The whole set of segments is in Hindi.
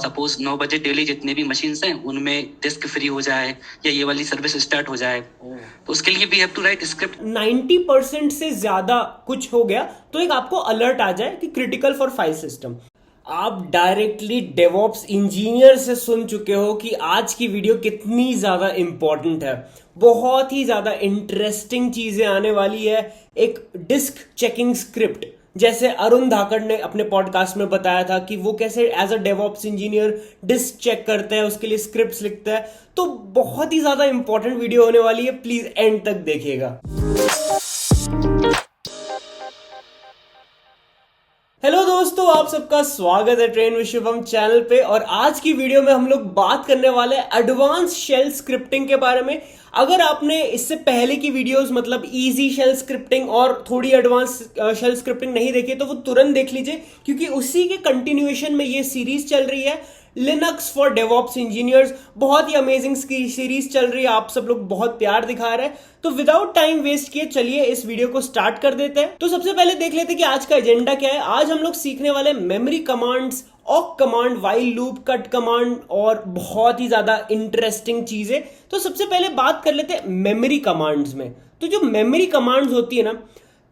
सपोज 9 बजे डेली जितने भी मशीन्स हैं उनमें डिस्क फ्री हो जाए या ये वाली सर्विस स्टार्ट हो जाए, तो उसके लिए we have to write script. 90% से ज्यादा कुछ हो गया तो एक आपको अलर्ट आ जाए कि क्रिटिकल फॉर फाइल सिस्टम। आप डायरेक्टली डेवऑप्स इंजीनियर से सुन चुके हो कि आज की वीडियो कितनी ज्यादा इंपॉर्टेंट है। बहुत ही ज्यादा इंटरेस्टिंग चीजें आने वाली है। एक डिस्क चेकिंग स्क्रिप्ट, जैसे अरुण धाकड़ ने अपने पॉडकास्ट में बताया था कि वो कैसे as a DevOps engineer disk check करता है, उसके लिए स्क्रिप्ट्स लिखता है। तो बहुत ही ज्यादा इंपॉर्टेंट वीडियो होने वाली है, प्लीज एंड तक देखिएगा। हेलो दोस्तों, आप सबका स्वागत है ट्रेन विद शुभम चैनल पे। और आज की वीडियो में हम लोग बात करने वाले हैं एडवांस शेल स्क्रिप्टिंग के बारे में। अगर आपने इससे पहले की वीडियोस मतलब इजी शेल स्क्रिप्टिंग और थोड़ी एडवांस शेल स्क्रिप्टिंग नहीं देखी तो वो तुरंत देख लीजिए, क्योंकि उसी के कंटिन्यूएशन में ये सीरीज चल रही है लिनक्स फॉर डेवऑप्स इंजीनियर्स। बहुत ही अमेजिंग सीरीज चल रही है, आप सब लोग बहुत प्यार दिखा रहे हैं। तो विदाउट टाइम वेस्ट किए चलिए इस वीडियो को स्टार्ट कर देते हैं। तो सबसे पहले देख लेते हैं कि आज का एजेंडा क्या है। आज हम लोग सीखने वाले मेमोरी कमांड्स, ऑक command, while loop, cut command और बहुत ही ज्यादा इंटरेस्टिंग चीजें। तो सबसे पहले बात कर लेते हैं मेमोरी कमांड्स में। तो जो मेमोरी कमांड्स होती है ना,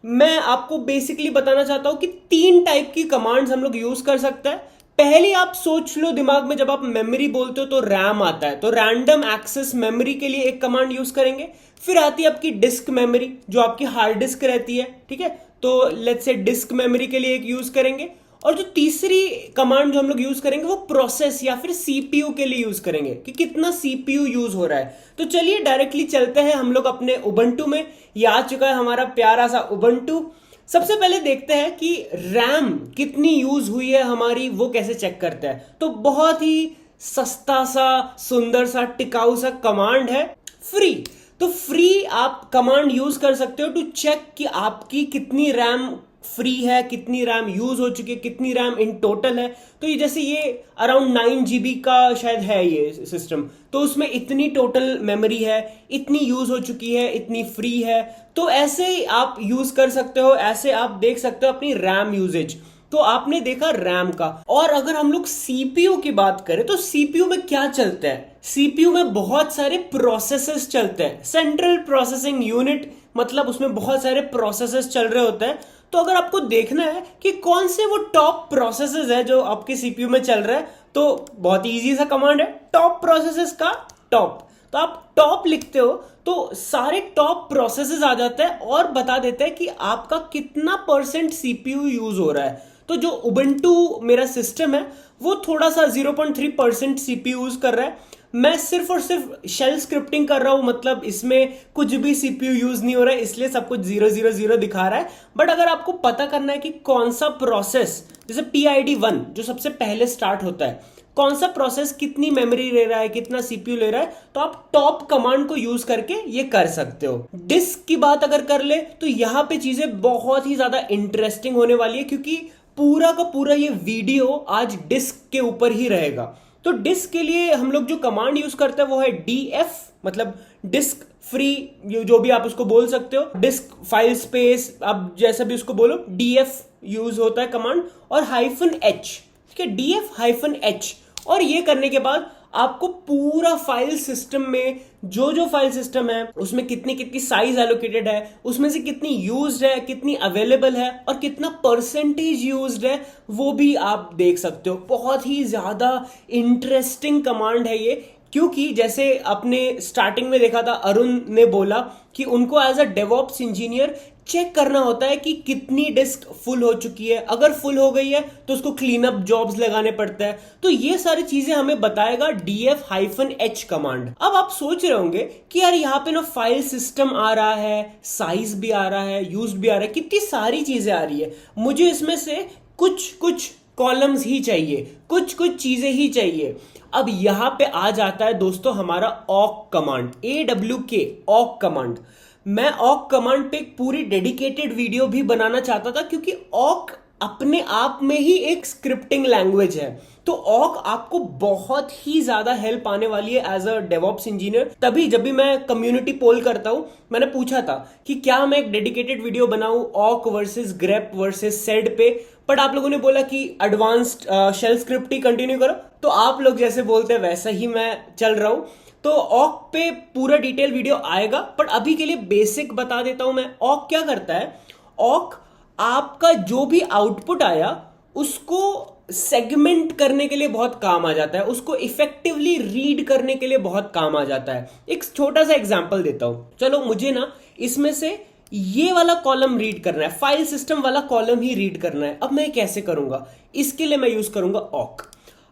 मैं आपको बेसिकली बताना चाहता हूं कि 3 टाइप की कमांड्स हम लोग यूज कर सकते हैं। पहली आप सोच लो दिमाग में, जब आप मेमोरी बोलते हो तो रैम आता है, तो रैंडम एक्सेस मेमोरी के लिए एक कमांड यूज करेंगे। फिर आती है आपकी डिस्क मेमोरी, जो आपकी हार्ड डिस्क रहती है, ठीक है। तो लेट्स से डिस्क मेमोरी के लिए एक यूज करेंगे। और जो तीसरी कमांड जो हम लोग यूज करेंगे वो प्रोसेस या फिर सीपीयू के लिए यूज करेंगे कि कितना सीपीयू यूज हो रहा है। तो चलिए डायरेक्टली चलते हैं हम लोग अपने उबंटू में। ये आ चुका है हमारा प्यारा सा उबंटू। सबसे पहले देखते हैं कि रैम कितनी यूज हुई है हमारी, वो कैसे चेक करते हैं। तो बहुत ही सस्ता सा, सुंदर सा, टिकाऊ सा कमांड है, फ्री। तो फ्री आप कमांड यूज कर सकते हो टू चेक कि आपकी कितनी रैम फ्री है, कितनी रैम यूज हो चुकी है, कितनी रैम इन टोटल है। तो ये जैसे ये अराउंड 9 GB का शायद है ये सिस्टम, तो उसमें इतनी टोटल मेमोरी है, इतनी यूज हो चुकी है, इतनी फ्री है। तो ऐसे ही आप यूज कर सकते हो, ऐसे आप देख सकते हो अपनी रैम यूजेज। तो आपने देखा रैम का। और अगर हम लोग सीपीयू की बात करें तो सीपीयू में क्या चलता है? सीपीयू में बहुत सारे प्रोसेसेस चलते हैं, सेंट्रल प्रोसेसिंग यूनिट, मतलब उसमें बहुत सारे प्रोसेसेस चल रहे होते हैं। तो अगर आपको देखना है कि कौन से वो टॉप प्रोसेसेस है जो आपके सीपीयू में चल रहा है, तो बहुत इजी सा कमांड है, टॉप प्रोसेसेस का टॉप। तो आप टॉप लिखते हो तो सारे टॉप प्रोसेसेस आ जाते हैं और बता देते हैं कि आपका कितना % सीपीयू यूज हो रहा है। तो जो उबंटू मेरा सिस्टम है वो थोड़ा सा 0.3% सीपीयू यूज कर रहा है। मैं सिर्फ और सिर्फ शेल स्क्रिप्टिंग कर रहा हूं, मतलब इसमें कुछ भी सीपीयू यूज नहीं हो रहा है, इसलिए सब कुछ 000 दिखा रहा है। बट अगर आपको पता करना है कि कौन सा प्रोसेस, जैसे PID 1 जो सबसे पहले स्टार्ट होता है, कौन सा प्रोसेस कितनी मेमोरी ले रहा है, कितना सीपीयू ले रहा है, तो आप टॉप कमांड को यूज करके ये कर सकते हो। डिस्क की बात अगर कर ले तो यहां पे चीजें बहुत ही ज्यादा इंटरेस्टिंग होने वाली है, क्योंकि पूरा का पूरा ये वीडियो आज डिस्क के ऊपर ही रहेगा। तो डिस्क के लिए हम लोग जो कमांड यूज करते हैं वो है DF, मतलब डिस्क फ्री, जो भी आप उसको बोल सकते हो, डिस्क फाइल स्पेस, आप जैसा भी उसको बोलो, DF यूज होता है कमांड। और -H, ठीक है, DF-H। और ये करने के बाद आपको पूरा फाइल सिस्टम में जो फाइल सिस्टम है उसमें कितनी साइज एलोकेटेड है, उसमें से कितनी यूज्ड है, कितनी अवेलेबल है और कितना % यूज्ड है, वो भी आप देख सकते हो। बहुत ही ज्यादा इंटरेस्टिंग कमांड है ये, क्योंकि जैसे आपने स्टार्टिंग में देखा था, अरुण ने बोला कि उनको as a DevOps engineer check करना होता है कि कितनी डिस्क फुल हो चुकी है। अगर फुल हो गई है तो उसको क्लीन अप जॉब्स लगाने पड़ता है। तो ये सारी चीजें हमें बताएगा DF-H कमांड। अब आप सोच रहे होंगे कि यार यहाँ पे ना फाइल सिस्टम आ रहा है, साइज भी आ रहा है, यूज भी आ रहा है, कितनी सारी चीजें आ रही है, मुझे इसमें से कुछ कॉलम्स ही चाहिए, कुछ चीजें ही चाहिए। अब यहां पे आ जाता है दोस्तों हमारा ऑक कमांड, AWK ऑक कमांड। मैं ऑक कमांड पे एक पूरी डेडिकेटेड वीडियो भी बनाना चाहता था, क्योंकि ऑक अपने आप में ही एक स्क्रिप्टिंग लैंग्वेज है। तो ऑक आपको बहुत ही ज्यादा हेल्प आने वाली है एज अ डेवऑप्स इंजीनियर। तभी जब भी मैं कम्युनिटी पोल करता हूं, मैंने पूछा था कि क्या मैं एक डेडिकेटेड वीडियो बनाऊं ऑक वर्सेस ग्रेप वर्सेस सेड पे, बट आप लोगों ने बोला कि एडवांस्ड शेल स्क्रिप्ट ही कंटिन्यू करो। तो आप लोग जैसे बोलते हैं वैसा ही मैं चल रहा हूं। तो ऑक पे पूरा डिटेल वीडियो आएगा, बट अभी के लिए बेसिक बता देता हूं मैं। ऑक क्या करता है, ऑक आपका जो भी आउटपुट आया उसको सेगमेंट करने के लिए बहुत काम आ जाता है, उसको इफेक्टिवली रीड करने के लिए बहुत काम आ जाता है। एक छोटा सा एग्जांपल देता हूं। चलो मुझे ना इसमें से ये वाला कॉलम रीड करना है, फाइल सिस्टम वाला कॉलम ही रीड करना है। अब मैं कैसे करूंगा, इसके लिए मैं यूज करूंगा ऑक।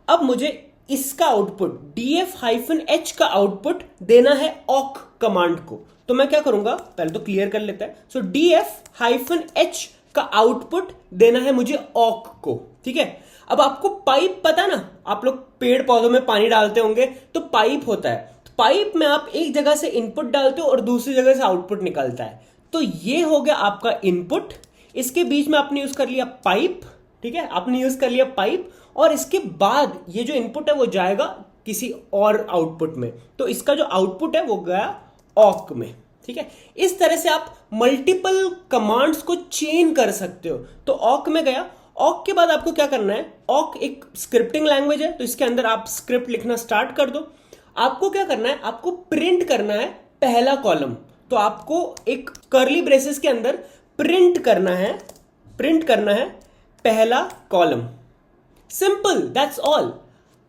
अब मुझे इसका आउटपुट df-h का आउटपुट देना है ऑक कमांड को। तो मैं क्या करूंगा, पहले तो क्लियर कर लेता है। सो df-h का आउटपुट देना है मुझे ऑक को, ठीक है। अब आपको पाइप पता ना, आप लोग पेड़ पौधों में पानी डालते होंगे तो पाइप होता है। तो पाइप में आप एक जगह से इनपुट डालते हो और दूसरी जगह से आउटपुट निकलता है। तो ये हो गया आपका इनपुट, इसके बीच में आपने यूज कर लिया पाइप, ठीक है, आपने यूज कर लिया पाइप, और इसके बाद ये जो इनपुट है वो जाएगा किसी और आउटपुट में। तो इसका जो आउटपुट है वो गया ऑक में, ठीक है। इस तरह से आप मल्टीपल कमांड्स को चेन कर सकते हो। तो ऑक में गया, ऑक के बाद आपको क्या करना है, ऑक एक स्क्रिप्टिंग लैंग्वेज है तो इसके अंदर आप स्क्रिप्ट लिखना स्टार्ट कर दो। आपको क्या करना है, आपको प्रिंट करना है पहला कॉलम। तो आपको एक कर्ली ब्रेसेस के अंदर प्रिंट करना है पहला कॉलम। Simple, that's all.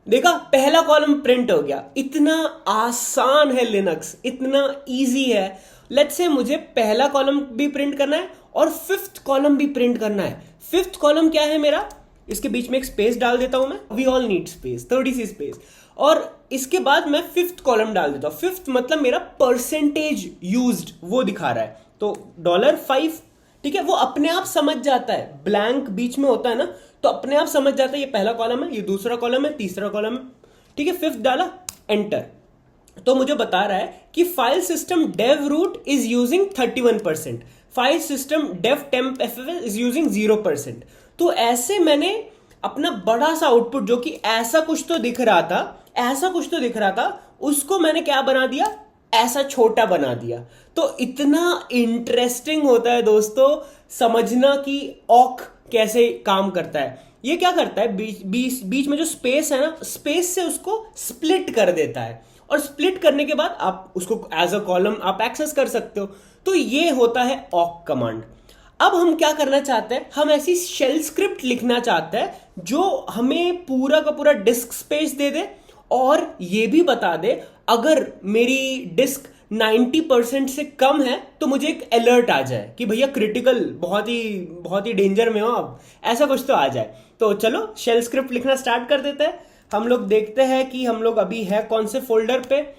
देखा, पहला कॉलम प्रिंट हो गया। इतना आसान है लिनक्स, इतना इजी है। लेट्स से मुझे पहला कॉलम भी प्रिंट करना है और फिफ्थ कॉलम भी प्रिंट करना है। फिफ्थ कॉलम क्या है मेरा, इसके बीच में एक स्पेस डाल देता हूं मैं, वी ऑल नीड स्पेस, थोड़ी सी स्पेस। और इसके बाद मैं फिफ्थ कॉलम डाल देता हूं। फिफ्थ मतलब मेरा परसेंटेज यूज्ड वो दिखा रहा है, तो $5, ठीक है। वो अपने आप समझ जाता है, ब्लैंक बीच में होता है ना, तो अपने आप समझ जाता है ये पहला कॉलम है, ये दूसरा कॉलम है, तीसरा कॉलम है, ठीक है। फिफ्थ डाला, एंटर। तो मुझे बता रहा है कि file system dev root is using 31%, file system dev temp FFS is using 0%। तो ऐसे मैंने अपना बड़ा सा आउटपुट जो कि ऐसा कुछ तो दिख रहा था, उसको मैंने क्या बना दिया, ऐसा छोटा बना दिया। तो इतना इंटरेस्टिंग होता है दोस्तों समझना कि ऑक कैसे काम करता है। ये क्या करता है, बीच में जो स्पेस है ना, स्पेस से उसको स्प्लिट कर देता है, और स्प्लिट करने के बाद आप उसको एज अ कॉलम आप एक्सेस कर सकते हो। तो ये होता है ऑक कमांड। अब हम क्या करना चाहते हैं, हम ऐसी शेल स्क्रिप्ट लिखना चाहते हैं जो हमें पूरा का पूरा डिस्क स्पेस दे दे, और ये भी बता दे अगर मेरी डिस्क 90% से कम है तो मुझे एक अलर्ट आ जाए कि भैया क्रिटिकल, बहुत ही डेंजर में हो आप, ऐसा कुछ तो आ जाए। तो चलो शेल स्क्रिप्ट लिखना स्टार्ट कर देते हैं। हम लोग देखते हैं कि हम लोग अभी है कौन से फोल्डर पे।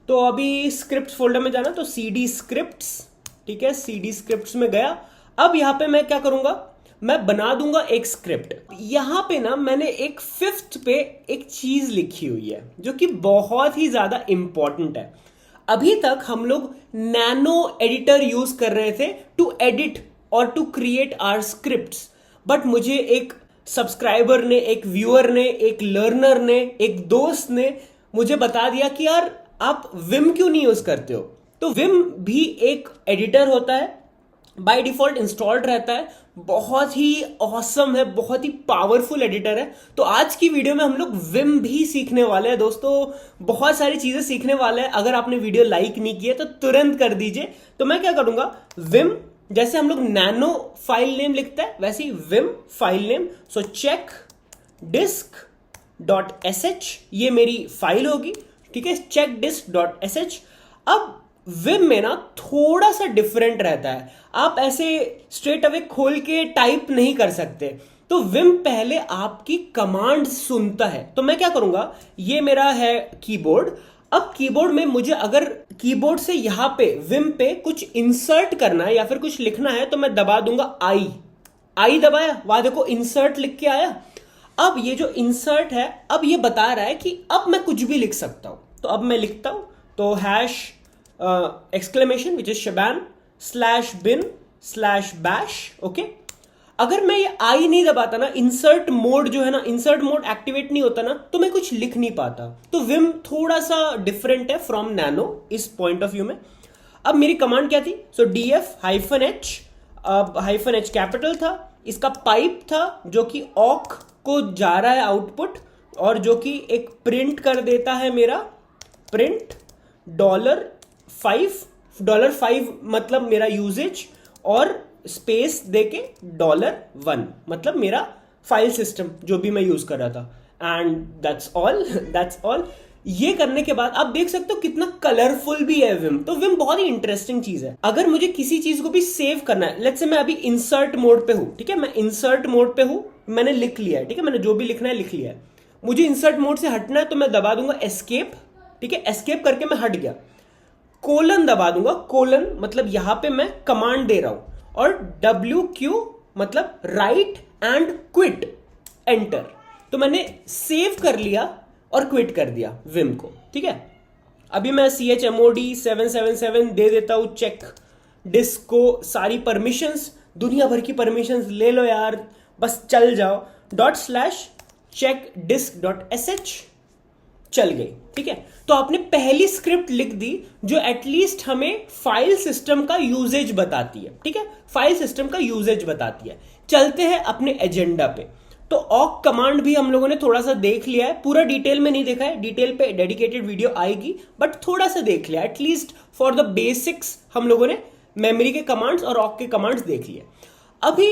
तो अभी स्क्रिप्ट फोल्डर में जाना, तो CD स्क्रिप्ट्स, ठीक है, CD स्क्रिप्ट्स में गया। अब यहां पे मैं क्या करूंगा, मैं बना दूंगा एक स्क्रिप्ट। यहां पे ना मैंने एक फिफ्थ पे एक चीज लिखी हुई है जो कि बहुत ही ज्यादा इंपॉर्टेंट है। अभी तक हम लोग नैनो एडिटर यूज कर रहे थे टू एडिट और to create our scripts, but मुझे एक सब्सक्राइबर ने, एक व्यूअर ने, एक लर्नर ने, एक दोस्त ने मुझे बता दिया कि यार आप विम क्यों नहीं यूज करते हो। तो विम भी एक एडिटर होता है, बाय डिफॉल्ट इंस्टॉल्ड रहता है, बहुत ही ऑसम है, बहुत ही पावरफुल एडिटर है। तो आज की वीडियो में हम लोग विम भी सीखने वाले हैं दोस्तों, बहुत सारी चीजें सीखने वाले हैं। अगर आपने वीडियो लाइक नहीं की है तो तुरंत कर दीजिए। तो मैं क्या करूंगा, विम, जैसे हम लोग नैनो फाइल नेम लिखते हैं वैसे ही vim file name. So check disk.sh ये मेरी फाइल होगी, ठीक है, check disk.sh। अब विम में ना थोड़ा सा डिफरेंट रहता है, आप ऐसे स्ट्रेट अवे खोल के टाइप नहीं कर सकते। तो विम पहले आपकी कमांड सुनता है। तो मैं क्या करूंगा, ये मेरा है कीबोर्ड। अब कीबोर्ड में मुझे अगर कीबोर्ड से यहां पे विम पे कुछ इंसर्ट करना है या फिर कुछ लिखना है तो मैं दबा दूंगा आई दबाया, वहां देखो इंसर्ट लिख के आया। अब ये जो इंसर्ट है, अब ये बता रहा है कि अब मैं कुछ भी लिख सकता हूं। तो अब मैं लिखता हूं, तो hash exclamation which is shaban /bin/bash, okay. अगर मैं ये आई नहीं दबाता ना, इंसर्ट मोड जो है ना, इंसर्ट मोड एक्टिवेट नहीं होता ना, तो मैं कुछ लिख नहीं पाता। तो विम थोड़ा सा डिफरेंट है फ्रॉम नैनो इस पॉइंट ऑफ व्यू में। अब मेरी कमांड क्या थी? सो df-h, अब -h कैपिटल था, इसका पाइप था जो कि ऑक को जा रहा है आउटपुट, और जो कि एक प्रिंट कर देता है मेरा प्रिंट $5 मतलब मेरा यूजेज, और स्पेस देके $1 मतलब मेरा फाइल सिस्टम जो भी मैं यूज कर रहा था। And that's all. ये करने के बाद आप देख सकते हो कितना कलरफुल भी है विम। तो विम बहुत ही इंटरेस्टिंग चीज है। अगर मुझे किसी चीज को भी सेव करना है, लेट्स से मैं अभी इंसर्ट मोड पे हूं, ठीक है, मैं इंसर्ट मोड पे हूं, मैंने लिख लिया है, ठीक है, मैंने जो भी लिखना है लिख लिया है। मुझे इंसर्ट मोड से हटना है तो मैं दबा दूंगा एस्केप, ठीक है, एस्केप करके मैं हट गया, कोलन दबा दूंगा, कोलन मतलब यहां पे मैं कमांड दे रहा हूं, और WQ मतलब राइट एंड क्विट, एंटर। तो मैंने सेव कर लिया और क्विट कर दिया विम को, ठीक है। अभी मैं chmod 777 दे देता हूं, चेक डिस्क को सारी परमिशंस, दुनिया भर की परमिशंस ले लो यार, बस चल जाओ, ./checkdisk.sh चल गई, ठीक है। तो आपने पहली स्क्रिप्ट लिख दी जो एटलीस्ट हमें फाइल सिस्टम का यूजेज बताती है, ठीक है, फाइल सिस्टम का यूजेज बताती है। चलते हैं अपने एजेंडा पे। तो ऑक कमांड भी हम लोगों ने थोड़ा सा देख लिया है, पूरा डिटेल में नहीं देखा है, डिटेल पे डेडिकेटेड वीडियो आएगी, बट थोड़ा सा देख लिया, एटलीस्ट फॉर द बेसिक्स हम लोगों ने मेमोरी के कमांड्स और ऑक के कमांड्स देख लिए। अभी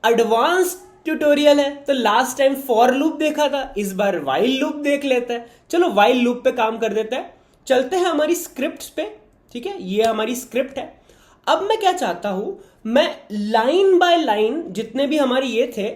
एडवांस ट्यूटोरियल है, तो लास्ट टाइम फॉर लूप देखा था, इस बार वाइल लूप देख लेते हैं। चलो वाइल लूप पे काम कर देते हैं, चलते हैं हमारी स्क्रिप्ट्स पे, ठीक है, ये हमारी स्क्रिप्ट है। अब मैं क्या चाहता हूं, मैं लाइन बाय लाइन जितने भी हमारी ये थे,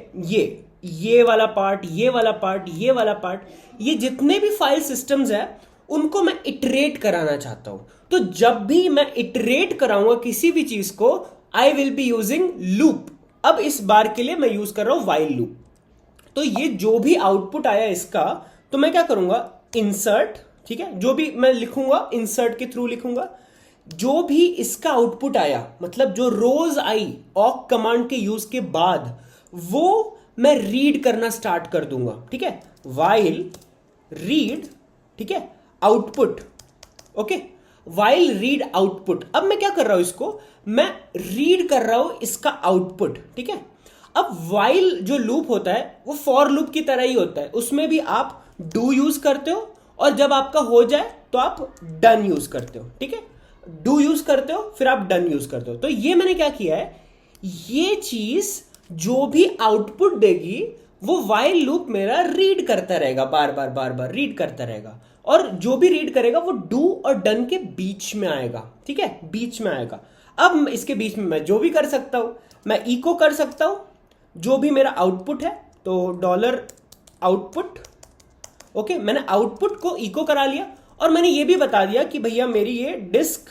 ये वाला पार्ट, ये वाला पार्ट, ये वाला पार्ट, ये जितने भी फाइल सिस्टम्स है उनको मैं इटरेट कराना चाहता हूं। तो जब भी मैं इटरेट कराऊंगा किसी भी चीज को, I will be using loop. अब इस बार के लिए मैं यूज कर रहा हूं वाइल लूप। तो ये जो भी आउटपुट आया इसका, तो मैं क्या करूंगा, इंसर्ट, ठीक है, जो भी मैं लिखूंगा इंसर्ट के थ्रू लिखूंगा, जो भी इसका आउटपुट आया, मतलब जो रोज आई ऑक कमांड के यूज के बाद, वो मैं रीड करना स्टार्ट कर दूंगा, ठीक है, वाइल रीड, ठीक है, output, okay, while read output. अब मैं क्या कर रहा हूं, इसको मैं रीड कर रहा हूं इसका आउटपुट, ठीक है। अब वाइल जो लूप होता है वो फॉर लूप की तरह ही होता है, उसमें भी आप डू यूज करते हो, और जब आपका हो जाए तो आप डन यूज करते हो, ठीक है, डू यूज करते हो फिर आप डन यूज करते हो। तो ये मैंने क्या किया है, ये चीज जो भी आउटपुट देगी वो वाइल लूप मेरा रीड करता रहेगा, बार बार रीड करता रहेगा, और जो भी रीड करेगा वो डू और डन के बीच में आएगा, ठीक है, बीच में आएगा। अब इसके बीच में मैं जो भी कर सकता हूं, मैं इको कर सकता हूं जो भी मेरा आउटपुट है, तो $आउटपुट, ओके, मैंने आउटपुट को इको करा लिया, और मैंने ये भी बता दिया कि भैया मेरी ये डिस्क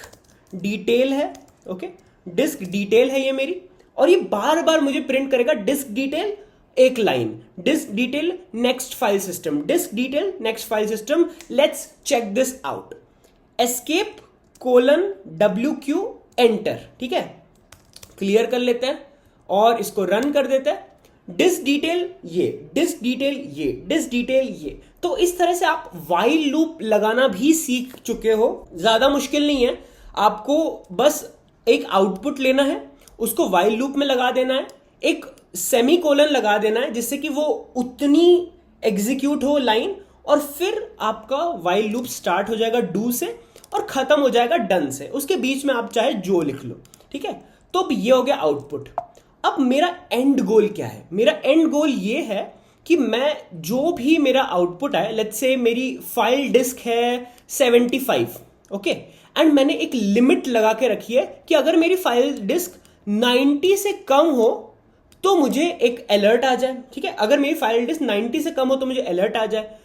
डिटेल है, ओके, डिस्क डिटेल है ये मेरी, और ये बार बार मुझे प्रिंट करेगा डिस्क डिटेल एक line, disk detail next file system, disk detail next file system, let's check this out, escape :WQ enter, ठीक है, क्लियर कर लेते हैं और इसको रन कर देते हैं। डिस्क डिटेल ये, डिस्क डिटेल ये, डिस्क डिटेल ये। तो इस तरह से आप वाइल लूप लगाना भी सीख चुके हो, ज्यादा मुश्किल नहीं है, आपको बस एक आउटपुट लेना है, उसको वाइल लूप में लगा देना है, एक सेमीकोलन लगा देना है जिससे कि वो उतनी एग्जीक्यूट हो लाइन, और फिर आपका वाइल लूप स्टार्ट हो जाएगा डू से और खत्म हो जाएगा डन से, उसके बीच में आप चाहे जो लिख लो, ठीक है। तो अब ये हो गया आउटपुट। अब मेरा एंड गोल क्या है, मेरा एंड गोल ये है कि मैं जो भी मेरा आउटपुट आए, लेट्स से मेरी फाइल डिस्क है 75, ओके, एंड मैंने एक लिमिट लगा के रखी है कि अगर मेरी फाइल डिस्क 90 से कम हो तो मुझे एक अलर्ट आ जाए, ठीक है, अगर मेरी फाइल डिस्क 90 से कम हो तो मुझे अलर्ट आ जाए।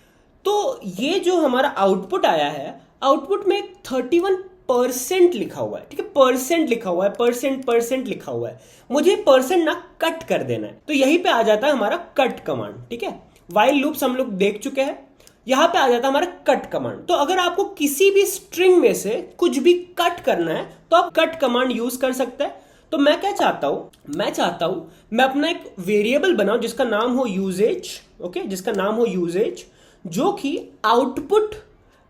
तो ये जो हमारा आउटपुट आया है, आउटपुट में 31% लिखा हुआ है, ठीक है, परसेंट लिखा हुआ है, परसेंट लिखा हुआ है, मुझे परसेंट ना कट कर देना है। तो यहीं पे आ जाता है हमारा कट कमांड, ठीक है, वाइल लूप्स हम लोग देख चुके हैं, यहां पे आ जाता है हमारा कट कमांड। तो अगर आपको किसी भी स्ट्रिंग में से कुछ भी कट करना है तो आप कट कमांड यूज कर सकते हैं। तो मैं क्या चाहता हूं, मैं अपना एक वेरिएबल बनाऊं जिसका नाम हो यूजेज, ओके, जिसका नाम हो यूजेज, जो कि आउटपुट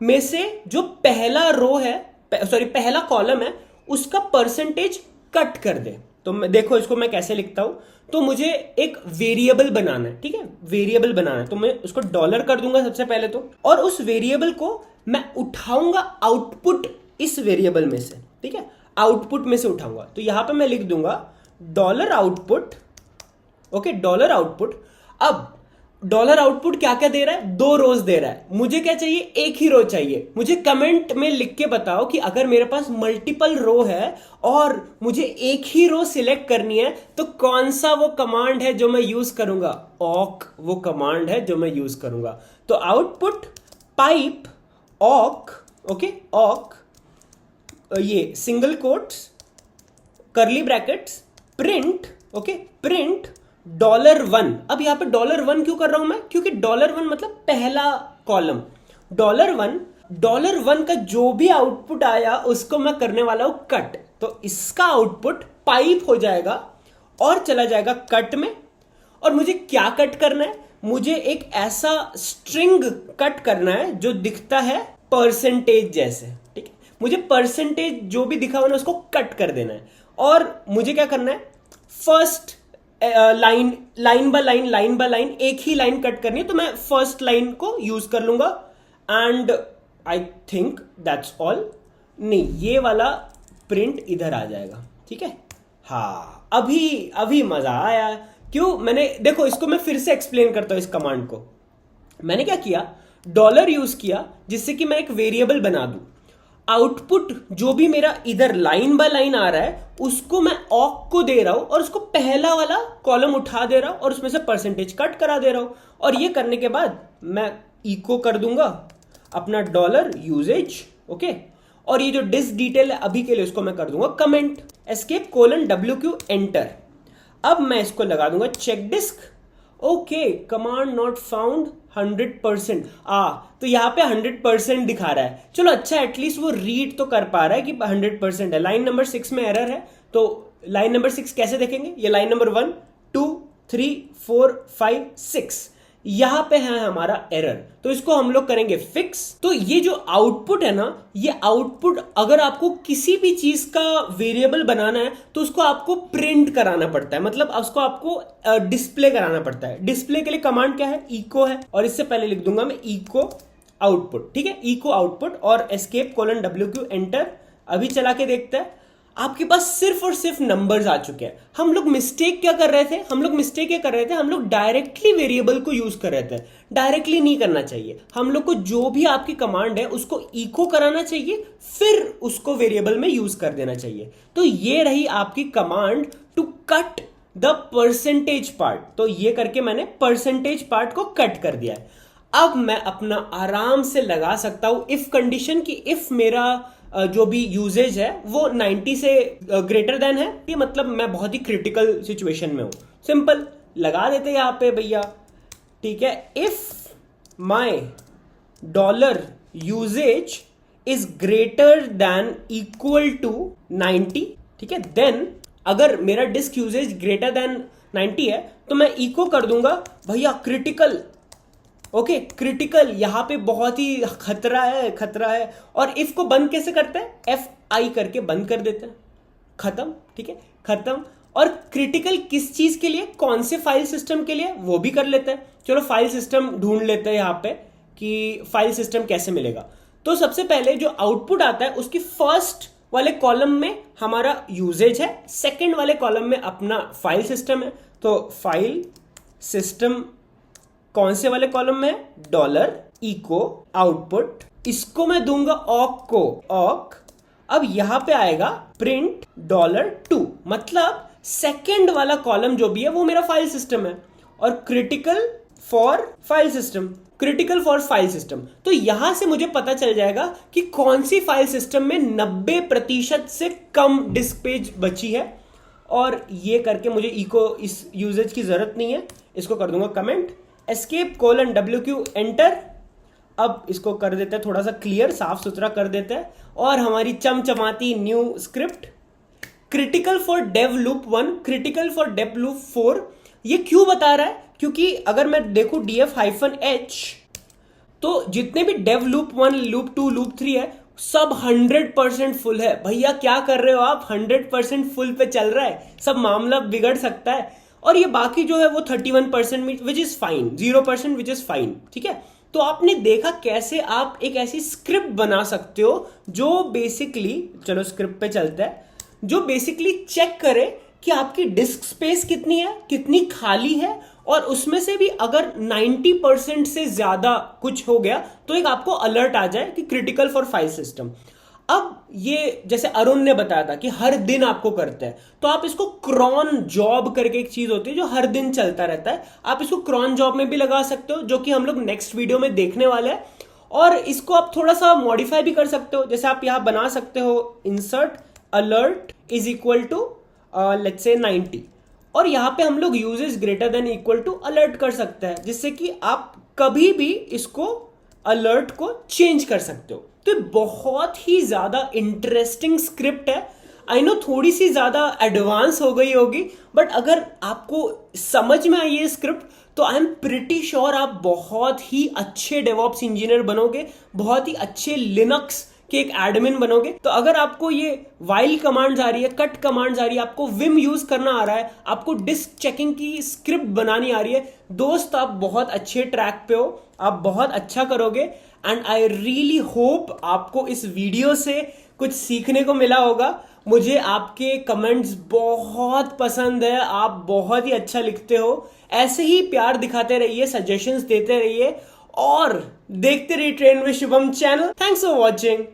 में से जो पहला रो है, पहला कॉलम है, उसका परसेंटेज कट कर दे। तो देखो इसको मैं कैसे लिखता हूं। तो मुझे एक वेरिएबल बनाना है, ठीक है, वेरिएबल बनाना है, तो मैं उसको डॉलर कर दूंगा सबसे पहले तो, और उस वेरिएबल को मैं उठाऊंगा आउटपुट इस वेरिएबल में से, ठीक है, आउटपुट में से उठाऊंगा। तो यहां पे मैं लिख दूंगा dollar output, okay, dollar output. अब डॉलर आउटपुट क्या क्या दे रहा है, 2 रोज दे रहा है। मुझे क्या चाहिए, एक ही रो चाहिए। मुझे कमेंट में लिख के बताओ कि अगर मेरे पास मल्टीपल रो है और मुझे एक ही रो सिलेक्ट करनी है तो कौन सा वो कमांड है जो मैं यूज करूंगा। ऑक वो कमांड है जो मैं यूज करूंगा। तो आउटपुट पाइप ऑक, ओके, ऑक, ये सिंगल कोट्स, करली ब्रैकेट्स, प्रिंट, ओके, प्रिंट $1। अब यहां पे $1 क्यों कर रहा हूं मैं, क्योंकि $1 मतलब पहला कॉलम। $1 का जो भी आउटपुट आया उसको मैं करने वाला हूं कट। तो इसका आउटपुट पाइप हो जाएगा और चला जाएगा कट में। और मुझे क्या कट करना है, मुझे एक ऐसा स्ट्रिंग कट करना है जो दिखता है परसेंटेज जैसे, ठीक है। मुझे परसेंटेज जो भी दिखा हुआ ना उसको कट कर देना है। और मुझे क्या करना है, फर्स्ट लाइन बाय लाइन एक ही लाइन कट करनी है। तो मैं फर्स्ट लाइन को यूज कर लूंगा and I think that's all. नहीं, ये वाला प्रिंट इधर आ जाएगा, ठीक है। हाँ, अभी मजा आया। क्यों, मैंने देखो इसको मैं फिर से एक्सप्लेन करता हूं। इस कमांड को मैंने क्या किया, डॉलर यूज किया जिससे कि मैं एक वेरिएबल बना दूं। आउटपुट जो भी मेरा इधर लाइन बाय लाइन आ रहा है उसको मैं ऑक को दे रहा हूं और उसको पहला वाला कॉलम उठा दे रहा हूं और उसमें से परसेंटेज कट करा दे रहा हूं। और ये करने के बाद मैं इको कर दूंगा अपना डॉलर यूजेज, ओके। और ये जो डिस्क डिटेल है अभी के लिए उसको मैं कर दूंगा कमेंट, escape:\wq एंटर। अब मैं इसको लगा दूंगा check disk, okay, command not found 100%। तो यहां पे 100% दिखा रहा है। चलो अच्छा, एटलीस्ट वो रीड तो कर पा रहा है कि 100% है। लाइन नंबर 6 में एरर है, तो लाइन नंबर 6 कैसे देखेंगे, ये लाइन नंबर 1 2 3 4 5 6 यहां पे है हमारा एरर। तो इसको हम लोग करेंगे फिक्स। तो ये जो आउटपुट है ना, ये आउटपुट अगर आपको किसी भी चीज का वेरिएबल बनाना है तो उसको आपको प्रिंट कराना पड़ता है, मतलब उसको आपको डिस्प्ले कराना पड़ता है। डिस्प्ले के लिए कमांड क्या है, इको है। और इससे पहले लिख दूंगा मैं इको आउटपुट, ठीक है, इको आउटपुट और escape:\wq एंटर। अभी चला के देखते हैं, आपके पास सिर्फ और सिर्फ नंबर्स आ चुके हैं। हम लोग मिस्टेक क्या कर रहे थे, हम लोग डायरेक्टली वेरिएबल को यूज कर रहे थे। डायरेक्टली नहीं करना चाहिए, हम लोग को जो भी आपकी कमांड है उसको इको कराना चाहिए, फिर उसको वेरिएबल में यूज कर देना चाहिए। तो ये रही आपकी command to cut the percentage part. तो ये करके मैंने परसेंटेज पार्ट को कट कर दिया है। अब मैं अपना आराम से लगा सकता हूं इफ कंडीशन की, इफ मेरा जो भी यूजेज है वो 90 से ग्रेटर देन है, ये मतलब मैं बहुत ही क्रिटिकल सिचुएशन में हूं। सिंपल लगा देते यहां पे भैया, ठीक है। If my dollar usage is greater than equal to 90, ठीक है, देन अगर मेरा डिस्क यूजेज ग्रेटर देन 90 है तो मैं इको कर दूंगा भैया क्रिटिकल, ओके, क्रिटिकल। यहां पे बहुत ही खतरा है। और इफ को बंद कैसे करते हैं, FI करके बंद कर देते हैं, खत्म, ठीक है, खत्म। और क्रिटिकल किस चीज के लिए, कौन से फाइल सिस्टम के लिए, वो भी कर लेते हैं। चलो फाइल सिस्टम ढूंढ लेते हैं यहां पे कि फाइल सिस्टम कैसे मिलेगा। तो सबसे पहले जो आउटपुट आता है उसकी फर्स्ट वाले कॉलम में हमारा यूजेज है, सेकेंड वाले कॉलम में अपना फाइल सिस्टम है। तो फाइल सिस्टम कौन से वाले कॉलम में, डॉलर इको आउटपुट, इसको मैं दूंगा ऑक को, ऑक। अब यहां पे आएगा प्रिंट $2, मतलब सेकेंड वाला कॉलम जो भी है वो मेरा फाइल सिस्टम है। और क्रिटिकल फॉर फाइल सिस्टम, तो यहां से मुझे पता चल जाएगा कि कौन सी फाइल सिस्टम में 90% से कम डिस्क पेज बची है। और ये करके मुझे इको इस यूजेज की जरूरत नहीं है, इसको कर दूंगा कमेंट, escape:\wq एंटर। अब इसको कर देते हैं थोड़ा सा क्लियर, साफ सुथरा कर देते हैं। और हमारी चमचमाती new script critical for dev loop 1, critical for dev loop 4। ये क्यों बता रहा है? क्योंकि अगर मैं देखूं df-h तो जितने भी डेव लूप 1, लूप 2, लूप 3 है सब 100% फुल है। भैया क्या कर रहे हो आप? 100% फुल पे चल रहा है, सब मामला बिगड़ सकता है। और ये बाकी जो है वो 31% which is fine, 0% which is fine, ठीक है। तो आपने देखा कैसे आप एक ऐसी स्क्रिप्ट बना सकते हो जो बेसिकली, चलो स्क्रिप्ट पे चलते हैं, जो बेसिकली चेक करे कि आपकी डिस्क स्पेस कितनी है, कितनी खाली है, और उसमें से भी अगर 90% से ज्यादा कुछ हो गया तो एक आपको अलर्ट आ जाए कि क्रिटिकल फॉर फाइल सिस्टम। अब ये जैसे अरुण ने बताया था कि हर दिन आपको करते हैं, तो आप इसको क्रॉन जॉब करके एक चीज होती है जो हर दिन चलता रहता है, आप इसको क्रॉन जॉब में भी लगा सकते हो, जो कि हम लोग नेक्स्ट वीडियो में देखने वाले हैं। और इसको आप थोड़ा सा मॉडिफाई भी कर सकते हो, जैसे आप यहां बना सकते हो insert alert is equal to let's say 90, और यहां पे हम लोग usage greater than equal to alert कर सकते हैं, जिससे कि आप कभी भी इसको अलर्ट को चेंज कर सकते हो। तो बहुत ही ज्यादा इंटरेस्टिंग स्क्रिप्ट है। आई नो थोड़ी सी ज्यादा एडवांस हो गई होगी, बट अगर आपको समझ में आई ये स्क्रिप्ट तो आई एम प्रिटी श्योर आप बहुत ही अच्छे डेवऑप्स इंजीनियर बनोगे, बहुत ही अच्छे लिनक्स कि एक एडमिन बनोगे। तो अगर आपको ये वाइल कमांड्स आ रही है, कट कमांड्स आ रही है, आपको विम यूज करना आ रहा है, आपको डिस्क चेकिंग की स्क्रिप्ट बनानी आ रही है, दोस्त आप बहुत अच्छे ट्रैक पे हो, आप बहुत अच्छा करोगे। एंड आई रियली होप आपको इस वीडियो से कुछ सीखने को मिला होगा। मुझे आपके कमेंट्स बहुत पसंद है, आप बहुत ही अच्छा लिखते हो। ऐसे ही प्यार दिखाते रहिए, सजेशंस देते रहिए और देखते रहिए train with Shubham channel. Thanks for watching.